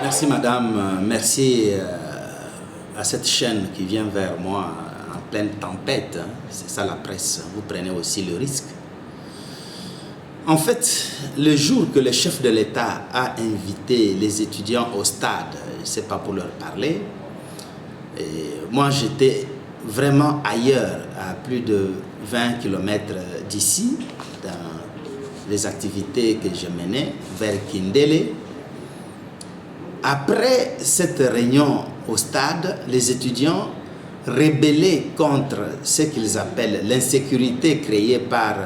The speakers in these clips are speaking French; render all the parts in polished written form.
Merci madame, merci à cette chaîne qui vient vers moi en pleine tempête. C'est ça la presse, vous prenez aussi le risque. En fait, le jour que le chef de l'État a invité les étudiants au stade, ce n'est pas pour leur parler, et moi j'étais vraiment ailleurs, à plus de 20 km d'ici, dans les activités que je menais vers Kindélé. Après cette réunion au stade, les étudiants rebellés contre ce qu'ils appellent l'insécurité créée par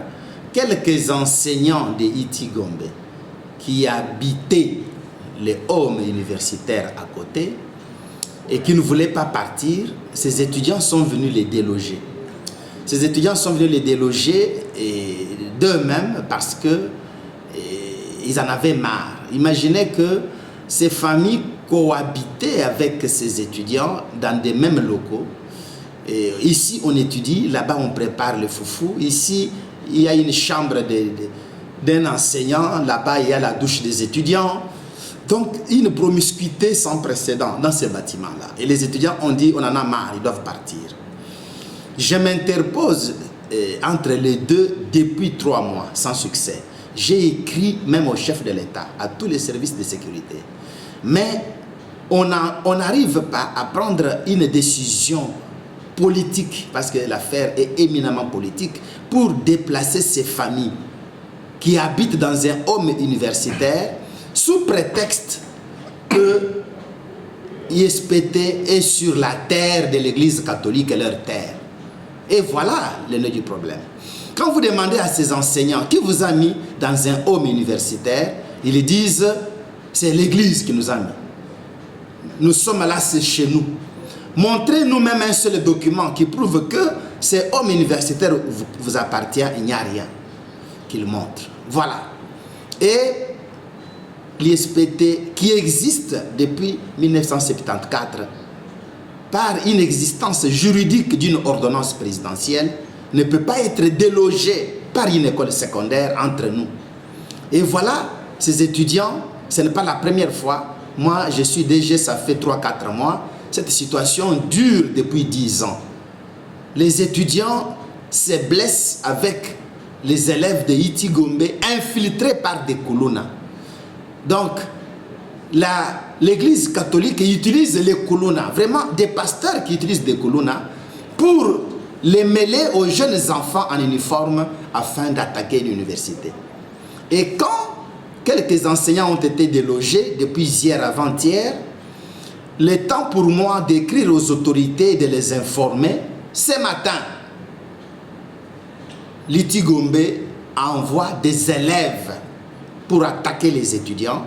quelques enseignants de Iti Gombe qui habitaient les homes universitaires à côté et qui ne voulaient pas partir, ces étudiants sont venus les déloger. Ces étudiants sont venus les déloger d'eux-mêmes parce qu'ils en avaient marre. Imaginez que ces familles cohabitaient avec ces étudiants dans des mêmes locaux. Et ici, on étudie, là-bas, on prépare le foufou. Ici, il y a une chambre d'un enseignant, là-bas, il y a la douche des étudiants. Donc, une promiscuité sans précédent dans ces bâtiments-là. Et les étudiants ont dit, on en a marre, ils doivent partir. Je m'interpose entre les deux depuis 3 mois, sans succès. J'ai écrit même au chef de l'État, à tous les services de sécurité. Mais on n'arrive pas à prendre une décision politique, parce que l'affaire est éminemment politique, pour déplacer ces familles qui habitent dans un home universitaire sous prétexte que ISPT est sur la terre de l'église catholique, leur terre. Et voilà le nœud du problème. Quand vous demandez à ces enseignants qui vous a mis dans un home universitaire, ils disent c'est l'église qui nous a mis. Nous sommes là, c'est chez nous. Montrez-nous même un seul document qui prouve que ces hommes universitaires vous appartient, il n'y a rien qu'il montre. Voilà. Et l'ISPT qui existe depuis 1974 par une existence juridique d'une ordonnance présidentielle ne peut pas être délogé par une école secondaire entre nous. Et voilà, ces étudiants, ce n'est pas la première fois. Moi, je suis DG, ça fait 3-4 mois. Cette situation dure depuis 10 ans. Les étudiants se blessent avec les élèves de Iti Gombe infiltrés par des Kuluna. Donc, l'église catholique utilise les Kuluna, vraiment des pasteurs qui utilisent des Kuluna pour les mêler aux jeunes enfants en uniforme afin d'attaquer l'université. Et quand quelques enseignants ont été délogés depuis hier avant-hier, le temps pour moi d'écrire aux autorités et de les informer, ce matin, l'Iti Gombe envoie des élèves pour attaquer les étudiants,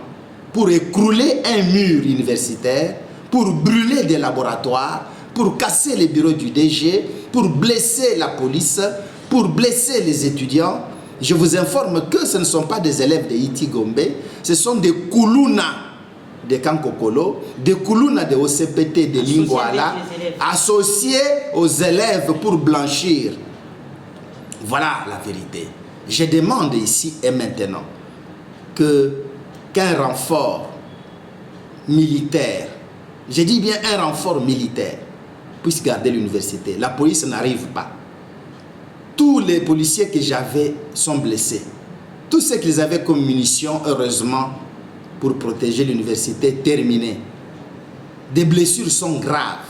pour écrouler un mur universitaire, pour brûler des laboratoires, pour casser les bureaux du DG, pour blesser la police, pour blesser les étudiants. Je vous informe que ce ne sont pas des élèves de Iti Gombe, ce sont des Kuluna de Kankokolo, des Kuluna de OCPT de Lingwala, associés aux élèves pour blanchir. Voilà la vérité. Je demande ici et maintenant qu'un renfort militaire, je dis bien un renfort militaire, puisse garder l'université. La police n'arrive pas. Tous les policiers que j'avais sont blessés. Tout ce qu'ils avaient comme munitions, heureusement, pour protéger l'université, terminé. Des blessures sont graves.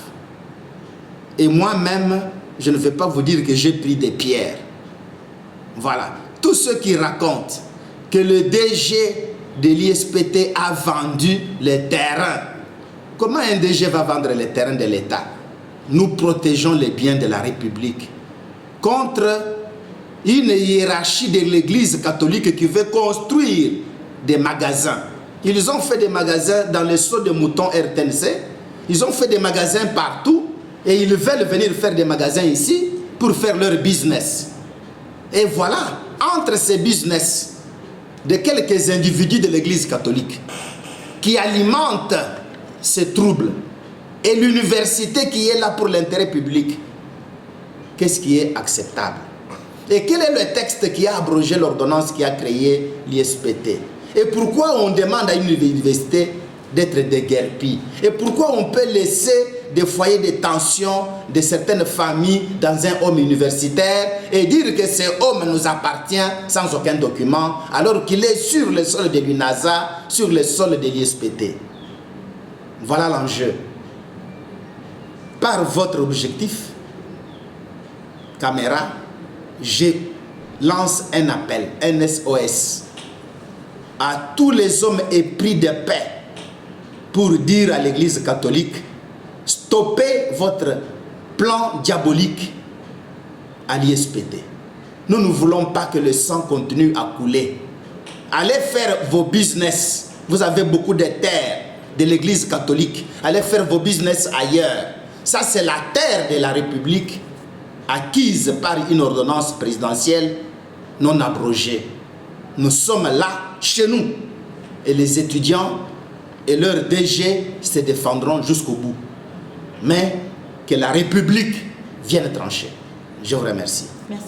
Et moi-même, je ne vais pas vous dire que j'ai pris des pierres. Voilà. Tous ceux qui racontent que le DG de l'ISPT a vendu les terrains. Comment un DG va vendre les terrains de l'État? Nous protégeons les biens de la République contre une hiérarchie de l'Église catholique qui veut construire des magasins. Ils ont fait des magasins dans les sauts de moutons RTNC. Ils ont fait des magasins partout et ils veulent venir faire des magasins ici pour faire leur business. Et voilà, entre ces business de quelques individus de l'Église catholique qui alimentent ces troubles et l'université qui est là pour l'intérêt public, qu'est-ce qui est acceptable. Et quel est le texte qui a abrogé l'ordonnance qui a créé l'ISPT? Et pourquoi on demande à une université d'être déguerpie? Et pourquoi on peut laisser des foyers de tension de certaines familles dans un home universitaire et dire que ce homme nous appartient sans aucun document alors qu'il est sur le sol de l'UNASA, sur le sol de l'ISPT? Voilà l'enjeu. Par votre objectif, caméra, je lance un appel, un SOS, à tous les hommes épris de paix pour dire à l'Église catholique: stoppez votre plan diabolique à l'ISPT. Nous ne voulons pas que le sang continue à couler. Allez faire vos business. Vous avez beaucoup de terres de l'Église catholique. Allez faire vos business ailleurs. Ça, c'est la terre de la République acquise par une ordonnance présidentielle non abrogée. Nous sommes là, chez nous. Et les étudiants et leurs DG se défendront jusqu'au bout. Mais que la République vienne trancher. Je vous remercie. Merci.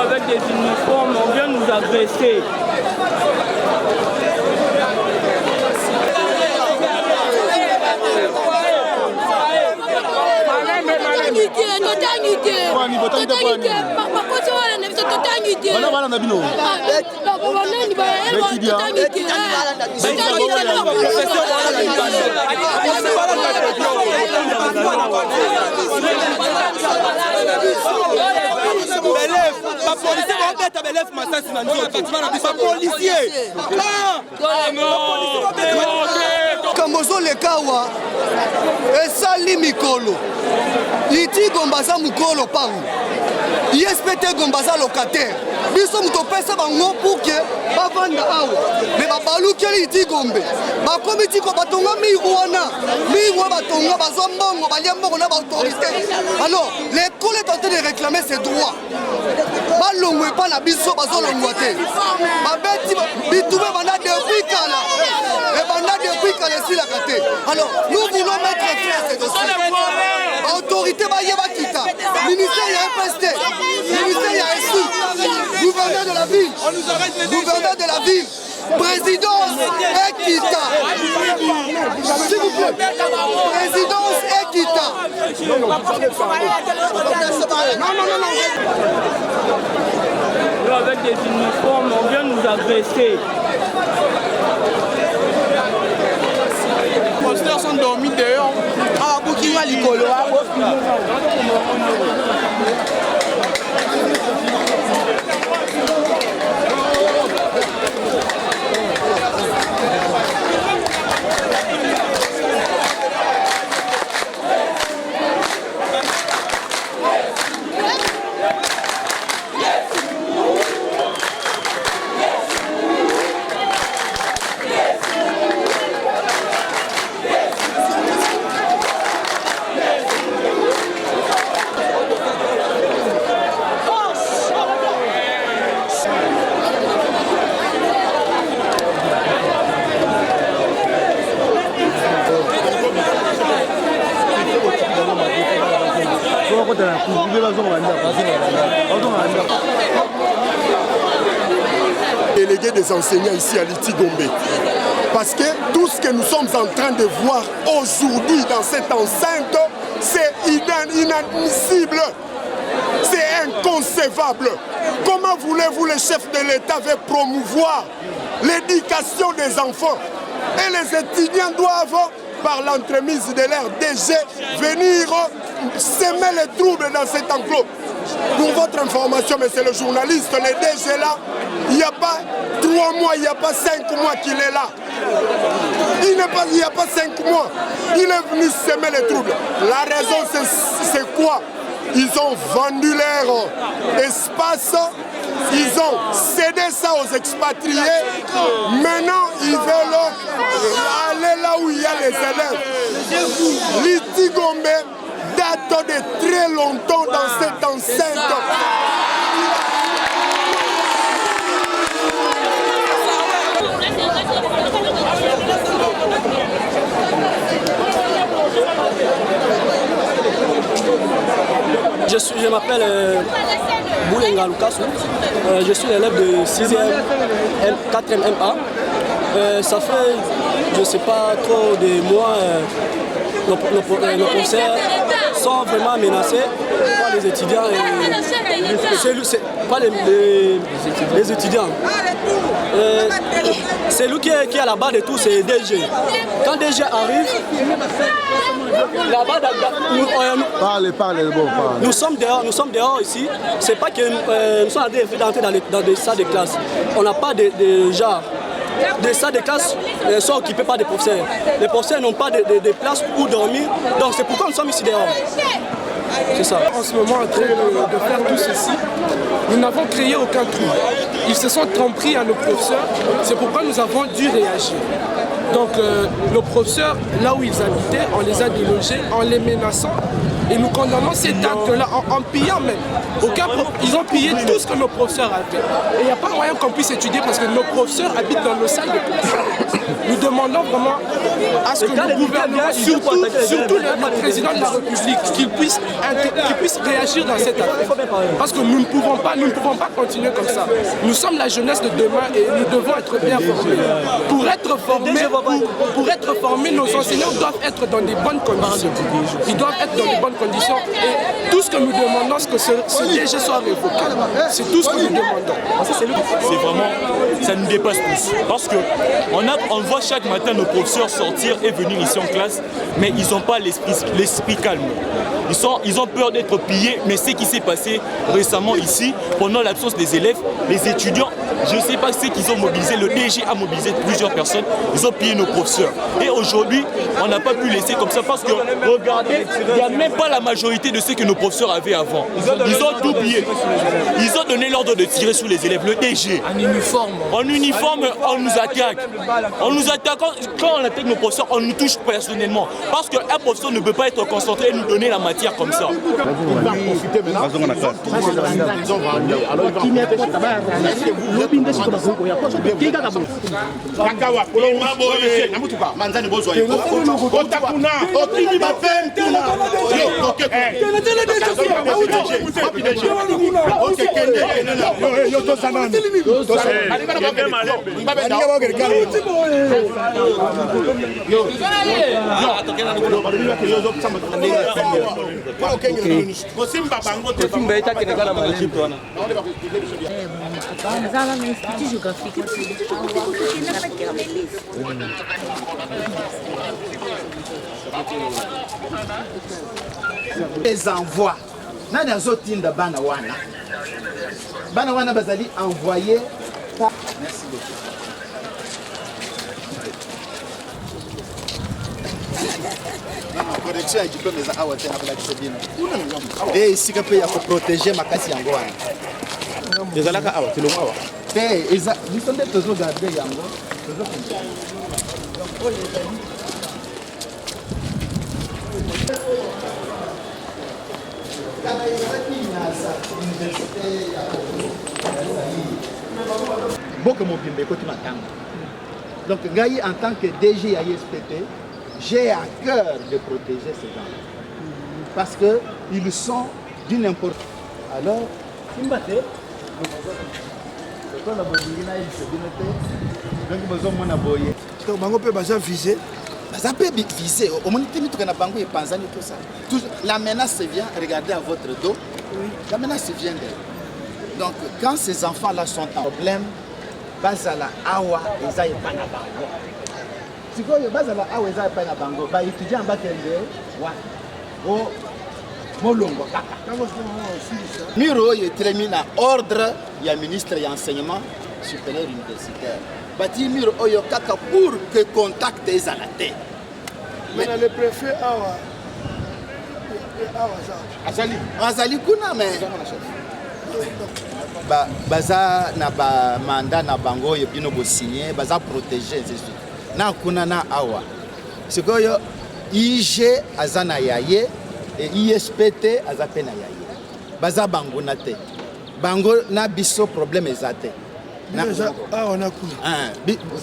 Avec des uniformes, on vient nous agresser. Kambozo lekawa esali mikolo iti gombaza mukolo pangu ISPT gombaza locataire biso mutopesa bango puke bavanda awa me babalukeli iti gombe bakomiti ko batonga miwana batonga bazwa mbongo balia mbongo na baautorité. Alors l'école est en train de réclamer ses droits. Balongwe pa na biso bazolongwa te babeti bitube banda depuis kala et banda depuis kala silaka te. Alors nous voulons mettre fin à ces dossiers. Autorité bayeba kita ministère ya MPST, ministère ya SU, gouverneur de la ville, présidence Ekita, s'il vous plaît, présidence Ekita. Non. Avec des uniformes, on vient nous agresser. Les posteurs sont dormis dehors. Ah, Boukima Likolo. Délégué des enseignants ici à l'Itigombe. Parce que tout ce que nous sommes en train de voir aujourd'hui dans cette enceinte, c'est inadmissible. C'est inconcevable. Comment voulez-vous, le chef de l'État veut promouvoir l'éducation des enfants? Et les étudiants doivent, par l'entremise de leur DG, venir semer les troubles dans cet enclos. Pour votre information, monsieur le journaliste, le DG là, il n'y a pas 3 mois, il n'y a pas 5 mois qu'il est là. Il n'y a pas 5 mois. Il est venu semer les troubles. La raison, c'est quoi? Ils ont vendu leur espace, ils ont cédé ça aux expatriés. Maintenant, ils veulent aller là où il y a les élèves. L'Itigombe date de très longtemps dans cette enceinte. Je m'appelle Boulenga Lucas, je suis l'élève de 6e, 4e MA. Ça fait, je ne sais pas trop des mois, nos professeurs sont vraiment menacés par les étudiants. Pas les étudiants. C'est lui qui est à la base de tout, c'est DG. Quand DG arrive, là-bas, nous sommes dehors ici. C'est pas que nous sommes d'entrer dans des salles de classe. On n'a pas de genre. Des salles de classe sont occupées par des professeurs. Les professeurs n'ont pas de place où dormir. Donc c'est pourquoi nous sommes ici dehors. C'est ça. En ce moment, en train de faire tout ceci, nous n'avons créé aucun trouble. Ils se sont trompés à nos professeurs. C'est pourquoi nous avons dû réagir. Donc nos professeurs, là où ils habitaient, on les a délogés en les menaçant. Et nous condamnons cet acte-là en pillant même. Ils ont pillé tout ce que nos professeurs avaient. Et il n'y a pas moyen qu'on puisse étudier parce que nos professeurs habitent dans nos salles de classe. Nous demandons vraiment à ce que le gouvernement, surtout le président de la République, qu'il puisse réagir dans cette affaire. Parce que nous ne pouvons pas continuer comme ça. Nous sommes la jeunesse de demain et nous devons être bien formés. Pour être formés, nos enseignants doivent être dans des bonnes conditions. Ils doivent être dans des bonnes conditions. Et tout ce que nous demandons, c'est que ce DG soit révoqué. C'est tout ce que nous demandons. C'est vraiment, ça nous dépasse tous. Parce qu'on voit chaque matin nos professeurs sortir et venir ici en classe, mais ils n'ont pas l'esprit calme. Ils ont peur d'être pillés, mais ce qui s'est passé récemment ici, pendant l'absence des élèves, les étudiants, je ne sais pas ce qu'ils ont mobilisé, le DG a mobilisé plusieurs personnes, ils ont pillé nos professeurs. Et aujourd'hui, on n'a pas pu laisser comme ça parce que, regardez, il n'y a même pas la majorité de ce que nos professeurs avaient avant. Ils ont tout pillé. Ils ont donné l'ordre de tirer sur les élèves, le DG. En uniforme, on nous attaque. On nous attaque, quand on attaque nos professeurs, on nous touche personnellement. Parce qu'un professeur ne peut pas être concentré et nous donner la matière comme ça. Les envois. Nani azotinda bana wana. Bana wana bazali envoyé par. Merci beaucoup. Correction ya diplôme za awa tena bila kisebina. Et ici que peut protéger makasi yango wana. Ezalaka awa kilo awa. Eza nous sommes toujours garder yango. Donc, Gaï, en tant que DG à ISPT, j'ai à cœur de protéger ces gens parce qu'ils sont d'une importance. Alors, Donc, bango peut baza visé. Ça peut viser. Au moins, la menace vient, regardez à votre dos. La menace vient d'elle. Donc, quand ces enfants-là sont en problème, bazala awa ezaye pana bango. Sikoyo bazala awa ezaye pana bango. Ba étudiant bakende wa. O molongo kaka. Miro oyo etelemi na ordre ya ministre ya enseignement supérieur universitaire. Bati miro oyo kaka pour que contact ezala te. Mais le préfet awa azali kuna mais baza na ba mandat na bango oyo bino bo signer baza protéger na kuna na awa sikoyo IG azana yaye et ISPT azapena yaye baza bango na te bango na biso problème ezate na awa na kuna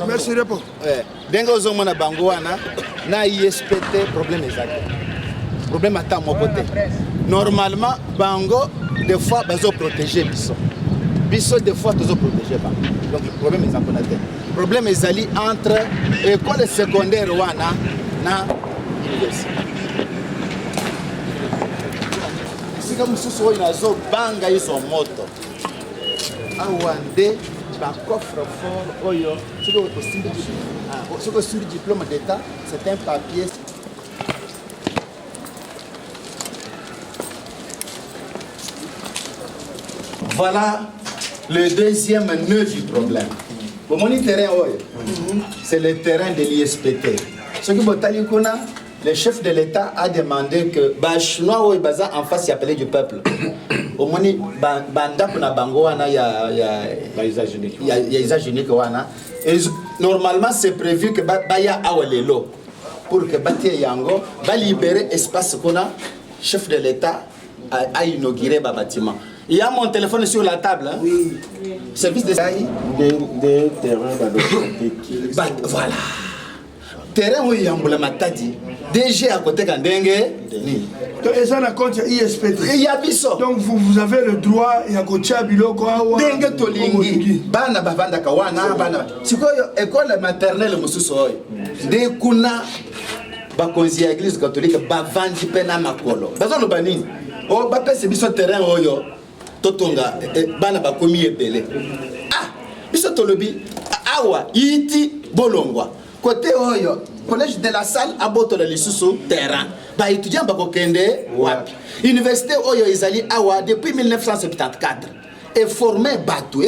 merci repo denga ozomona bango wana na ISPT problème ezate problème ata moko te normalement bango des fois bazo protéger biso des fois toujours protéger pas donc le problème est encore là. Le problème est ali entre école secondaire wana na université si comme susu oyo nazo banga iso moto awande ba coffre fort oyo siko sur diplôme d'état c'est un papier. Voilà le deuxième nœud du problème. Pour mon terrain, c'est le terrain de l'ISPT. Ce qui le chef de l'État a demandé que Bachinois en face appelé du peuple. Au moins, normalement, c'est prévu que Baya Awalelo pour que Batia Yango va libérer espace qu'on a. Chef de l'État a inauguré le bâtiment. Il y a mon téléphone sur la table. Hein? Oui. Service de des terrains voilà. Terrain où il y a un matadi. DG à côté quand dengue. Et ça, la compte ISPT. Il y a biso. Donc vous avez le droit, il y a Kocha Biloko. Dengue tolingi. Bana bavanda kawana bana. Siko école maternelle mususo. De kuna bakonzi à église catholique bavandi pena makolo. Bazo lo banini. Oh ba pese biso terrain oyo. Totonga bana bakomi ebele. Ah, biso tolobi awa iti bolongwa. Côté oyo, collège de la salle aboto le lisusu terrain. Ba étudiant bakokende wapi. Université oyo ezali awa depuis 1974. Et formé bateau.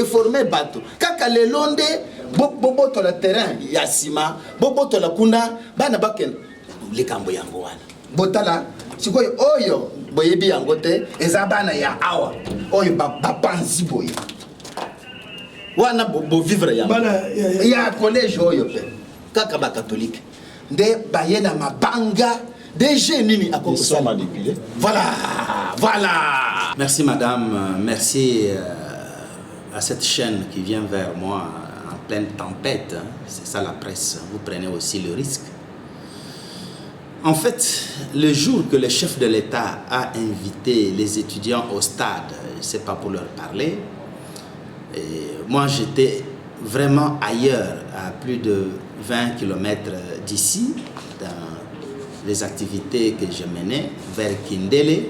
Kaka le londe boboto le terrain yasima, boboto la kuna bana baken likambo yango wana. Botala sikoyo oyo boyebi yango te ezabana ya awa oyo bapanzi boye wana bo vivre yango ya collège oyo pe kaka ba catholique nde bayena mabanga DG nini akokosa manipulé. Voilà. Merci madame, merci à cette chaîne qui vient vers moi en pleine tempête, hein. C'est ça la presse, vous prenez aussi le risque. En fait, le jour que le chef de l'État a invité les étudiants au stade, ce n'est pas pour leur parler, et moi j'étais vraiment ailleurs, à plus de 20 km d'ici, dans les activités que je menais vers Kindele.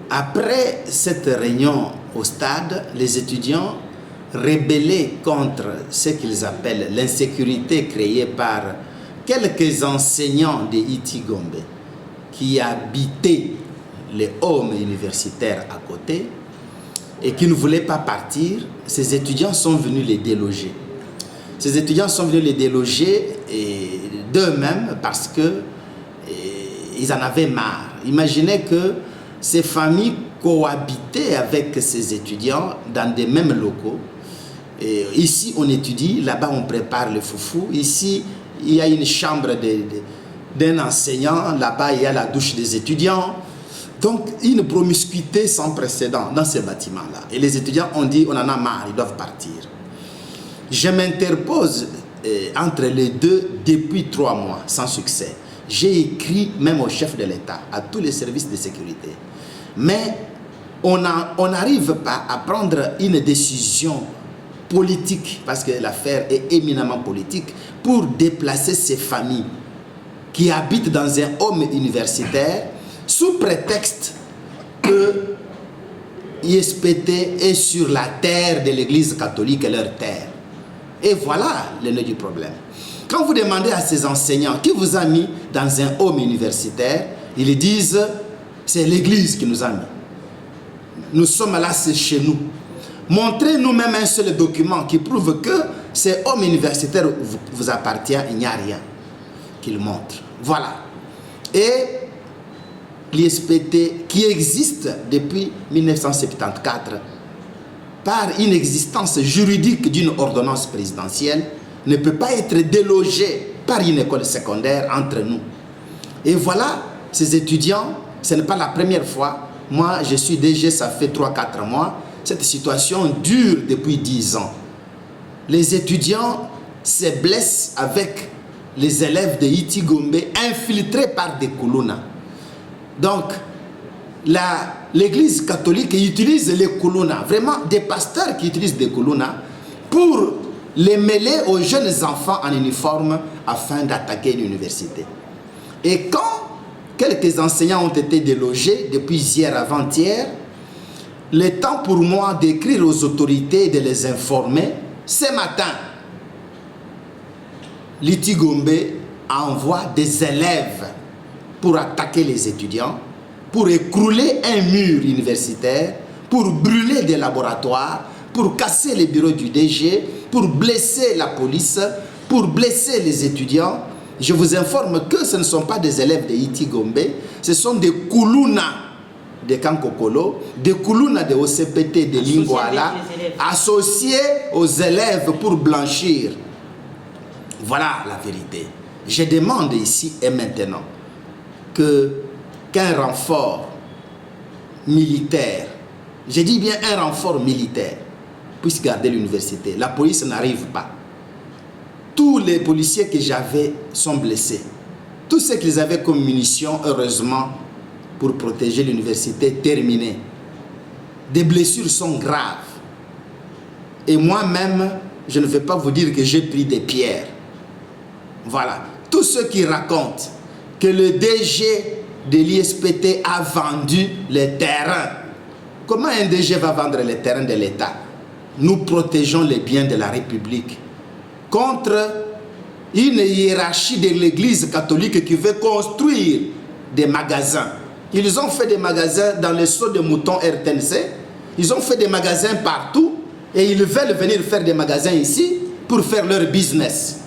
Après cette réunion au stade, les étudiants rebellés contre ce qu'ils appellent l'insécurité créée par quelques enseignants de Iti Gombe qui habitaient les homes universitaires à côté et qui ne voulaient pas partir, ces étudiants sont venus les déloger. Ces étudiants sont venus les déloger d'eux-mêmes parce qu'ils en avaient marre. Imaginez que ces familles cohabitaient avec ces étudiants dans des mêmes locaux. Et ici, on étudie, là-bas, on prépare le foufou. Ici, il y a une chambre d'un enseignant, là-bas, il y a la douche des étudiants. Donc, une promiscuité sans précédent dans ces bâtiments-là. Et les étudiants ont dit, on en a marre, ils doivent partir. Je m'interpose entre les deux depuis 3 mois, sans succès. J'ai écrit même au chef de l'État, à tous les services de sécurité. Mais on n'arrive pas à prendre une décision politique, parce que l'affaire est éminemment politique, pour déplacer ces familles qui habitent dans un home universitaire sous prétexte que ISPT est sur la terre de l'église catholique et leur terre. Et voilà le nœud du problème. Quand vous demandez à ces enseignants qui vous a mis dans un home universitaire, ils disent c'est l'église qui nous a mis. Nous sommes là, c'est chez nous. Montrez-nous même un seul document qui prouve que ces hommes universitaires vous appartient, il n'y a rien qu'il montre. Voilà. Et l'ISPT qui existe depuis 1974 par une existence juridique d'une ordonnance présidentielle ne peut pas être délogé par une école secondaire entre nous. Et voilà, ces étudiants, ce n'est pas la première fois. Moi, je suis DG, ça fait 3-4 mois. Cette situation dure depuis 10 ans. Les étudiants se blessent avec les élèves de Iti Gombe infiltrés par des Kuluna. Donc, l'église catholique utilise les Kuluna, vraiment des pasteurs qui utilisent des Kuluna pour les mêler aux jeunes enfants en uniforme afin d'attaquer l'université. Et quand quelques enseignants ont été délogés depuis hier avant-hier, le temps pour moi d'écrire aux autorités et de les informer, ce matin, l'Iti Gombe envoie des élèves pour attaquer les étudiants, pour écrouler un mur universitaire, pour brûler des laboratoires, pour casser les bureaux du DG, pour blesser la police, pour blesser les étudiants. Je vous informe que ce ne sont pas des élèves de Iti Gombe, ce sont des Kuluna de Kankokolo, des Kuluna de OCPT de Lingwala, associés aux élèves pour blanchir. Voilà la vérité. Je demande ici et maintenant qu'un renfort militaire, je dis bien un renfort militaire, puisse garder l'université. La police n'arrive pas. Tous les policiers que j'avais sont blessés. Tout ce qu'ils avaient comme munitions, heureusement, pour protéger l'université, terminé. Des blessures sont graves. Et moi-même, je ne vais pas vous dire que j'ai pris des pierres. Voilà. Tous ceux qui racontent que le DG de l'ISPT a vendu les terrains. Comment un DG va vendre les terrains de l'État? Nous protégeons les biens de la République contre une hiérarchie de l'Église catholique qui veut construire des magasins. Ils ont fait des magasins dans les sauts de moutons RTNC. Ils ont fait des magasins partout et ils veulent venir faire des magasins ici pour faire leur business.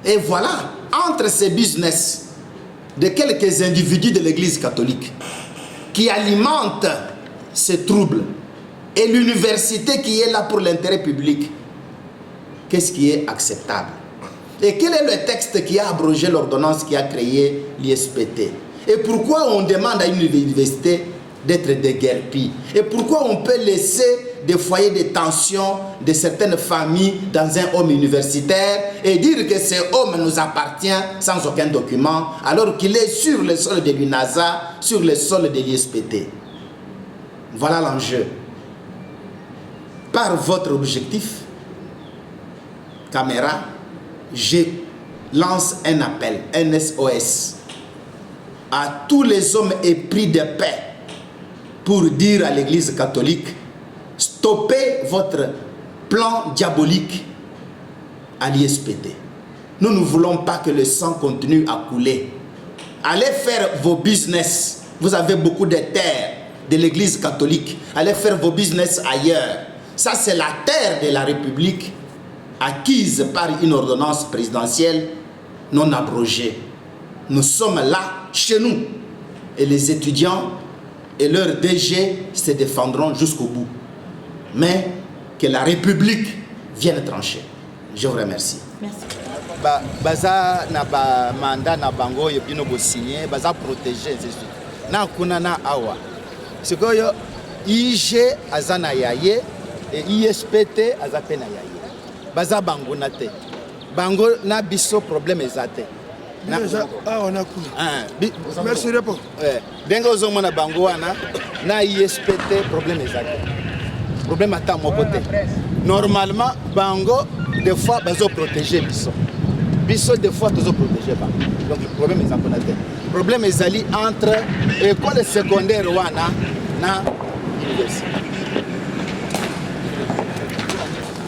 Et voilà, entre ces business de quelques individus de l'Église catholique qui alimentent ces troubles et l'université qui est là pour l'intérêt public, qu'est-ce qui est acceptable? Et quel est le texte qui a abrogé l'ordonnance qui a créé l'ISPT? Et pourquoi on demande à une université d'être déguerpie? Et pourquoi on peut laisser des foyers de tension de certaines familles dans un home universitaire et dire que ce home nous appartient sans aucun document alors qu'il est sur le sol de l'UNASA, sur le sol de l'ISPT? Voilà l'enjeu. Par votre objectif, caméra, je lance un appel, un SOS, à tous les hommes épris de paix pour dire à l'Église catholique: stoppez votre plan diabolique à l'ISPT. Nous ne voulons pas que le sang continue à couler. Allez faire vos business. Vous avez beaucoup de terres de l'Église catholique. Allez faire vos business ailleurs. Ça, c'est la terre de la République acquise par une ordonnance présidentielle non abrogée. Nous sommes là, chez nous. Et les étudiants et leurs DG se défendront jusqu'au bout. Mais que la République vienne trancher. Je vous remercie. Merci. Baza na ba mandat na bango yo bino bo signer baza protéger na kuna na awa. Sikoyo IG azana yaye et ISPT azapena yaye. Baza bango na te. Bango na biso problème ezate. Ah, on a cool. Merci, Repo. Dengue aux hommes na bango wana na ISPT problème exact. Problème à mon côté. Normalement, bango des fois bazo protéger biso. Biso des fois toujours protéger pas. Donc le problème est encore là. Le problème est ali entre école secondaire wana na université.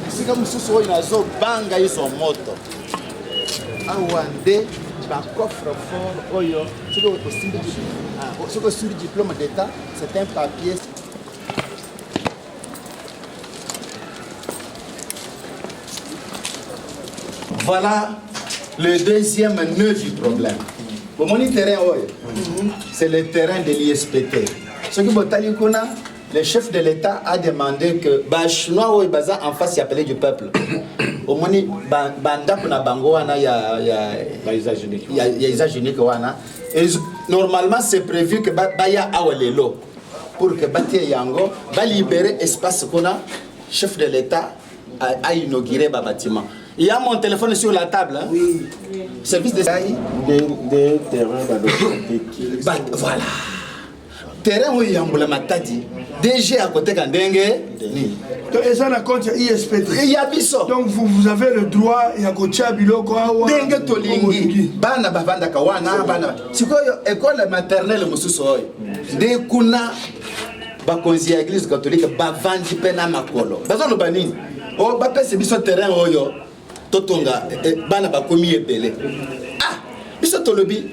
Si comme sous une azo banga iso moto. Awande ba coffre fort oyo sur le diplôme d'état c'est un papier. Voilà le deuxième nœud du problème. Pour mon terrain, c'est le terrain de l'ISPT. Ce qui le chef de l'État a demandé que Bachinois en face, il appelé du peuple. Au moins, banda kuna bango wana il y a usage unique wana. Et normalement, c'est prévu que baya awalelo pour que Batia Yango va libérer espace qu'on a. Chef de l'État a inauguré le bâtiment. Il y a mon téléphone sur la table. Hein? Oui. Service de des terrains voilà. Terrain où il y a un matadi. DG à côté de Dengue. Et ça, la compte ISPT. Il y a biso. Donc vous avez le droit, il y a côté Biloko. Dengue Tolingi. Bana Bavanda Kawana. Bana. C'est quoi école maternelle Moussoui? De Kuna. Bakonzi à l'église catholique. Bavandi Pena Makolo. Bazan le bani. Oh, Bapé c'est biso terrain oyo. Totonga. Bana Bakomi Ebele. Ah, biso Tolobi.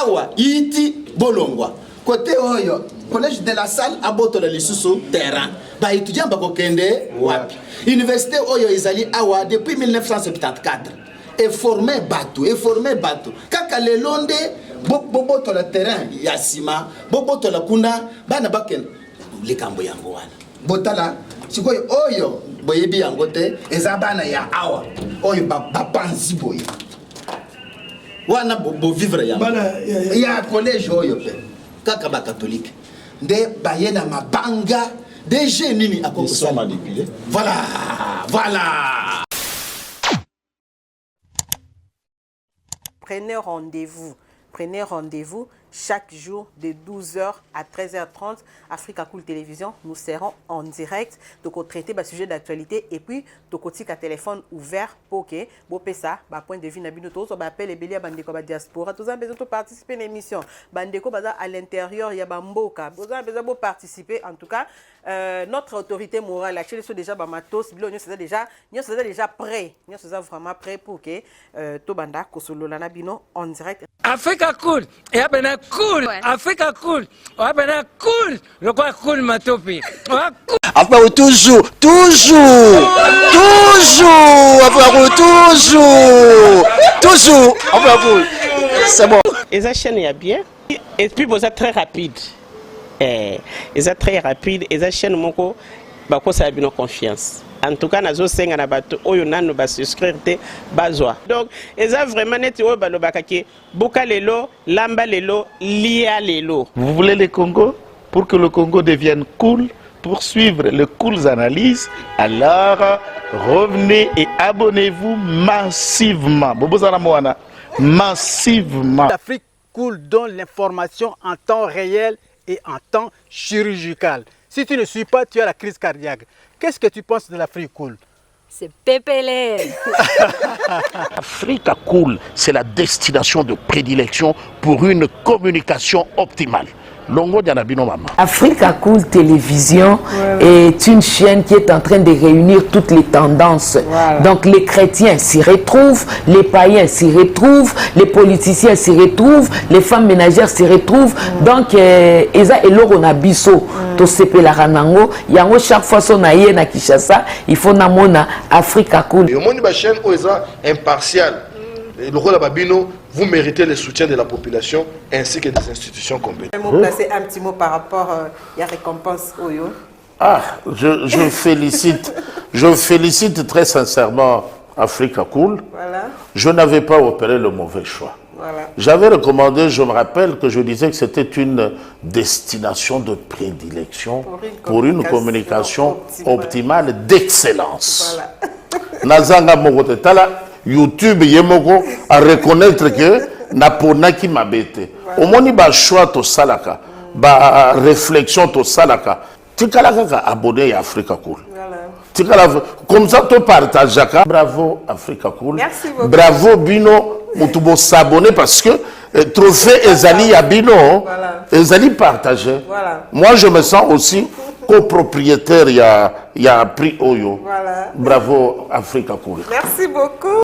Awa. Iti Bolongwa. Côté oyo, collège de la salle à boto de l'issoussou terrain. Ba étudiant bako kende wapi. Université oyo izali awa depuis 1974. Et formé bateau. Kaka le londe boboto le terrain yasima, boboto la kuna bana baken likambo yango wana. Botala sikoyo oyo boyebi yango te ezabana ya awa. Oyo ba panzi boye. Wana bo vivre yango. Ya collège oyo pe. Kakaba catholique de bayena mabanga des génies à cause de manipulés. Voilà. Prenez rendez-vous chaque jour de 12h à 13h30 Africa Cool Télévision. Nous serons en direct donc traiter le sujet d'actualité et puis donc un téléphone ouvert pour que vous ça point de vue nabino tous on appelle les béliers bandeko ba diaspora tous en besoin de participer à l'émission bandeko baza à l'intérieur il y a bamboka vous avez besoin de participer en tout cas notre autorité morale la sont déjà matos bilo nous c'est déjà prêt nous sommes vraiment prêt pour que to banda kosolola nabino en direct Africa Cool et abena cool Africa Cool abena cool le quoi cool matopi Africa toujours Africa Cool c'est bon et ça chaîne est bien et puis vous êtes très rapide et ça très rapide et ça chaîne moko bako ça a bien confiance. En tout cas, nazo senga na bato oyo nanu ba souscrire te bazwa. Donc, eza vraiment net oyo balobaka ke boka lelo, lamba lelo, lia lelo. Vous voulez le Congo pour que le Congo devienne cool, pour suivre les cool analyses, alors revenez et abonnez-vous massivement. Bobozana moana, massivement. L'Afrique Cool donne l'information en temps réel et en temps chirurgical. Si tu ne suis pas, tu as la crise cardiaque. Qu'est-ce que tu penses de l'Afrique Cool? C'est pépélé. Africa Cool, c'est la destination de prédilection pour une communication optimale. Longo Dianabino Mama. Africa Cool Télévision est une chaîne qui est en train de réunir toutes les tendances. Voilà. Donc les chrétiens s'y retrouvent, les païens s'y retrouvent, les politiciens s'y retrouvent, les femmes ménagères s'y retrouvent. Donc Eza et Loro Nabiso, to sepe la ranango, yango chaque fois son aïe na Kinshasa, il faut namona Africa Cool. Et au monde de la chaîne Oeza impartial. Le rôle de Babino, vous méritez le soutien de la population ainsi que des institutions compétentes. Placer un petit mot par rapport à la récompense Oyo. Ah, je félicite très sincèrement Africa Cool. Voilà. Je n'avais pas opéré le mauvais choix. Voilà. J'avais recommandé, je me rappelle que je disais que c'était une destination de prédilection pour une communication optimale d'excellence. Voilà. Nazanga Mogote Tala. YouTube Yemoko à reconnaître que na ponaki mabete. Omoni ba choix to salaka, ba réflexion to salaka. Tikala kaka abonné à Africa Cool. Tikala comme ça to partage. Bravo Africa Cool. Merci beaucoup. Bravo Bino, mutubo s'abonner parce que trophée Ezali ya Bino, Ezali partagé. Moi je me sens aussi copropriétaire, il y a prix Oyo. Voilà. Bravo Africa Cool. Merci beaucoup.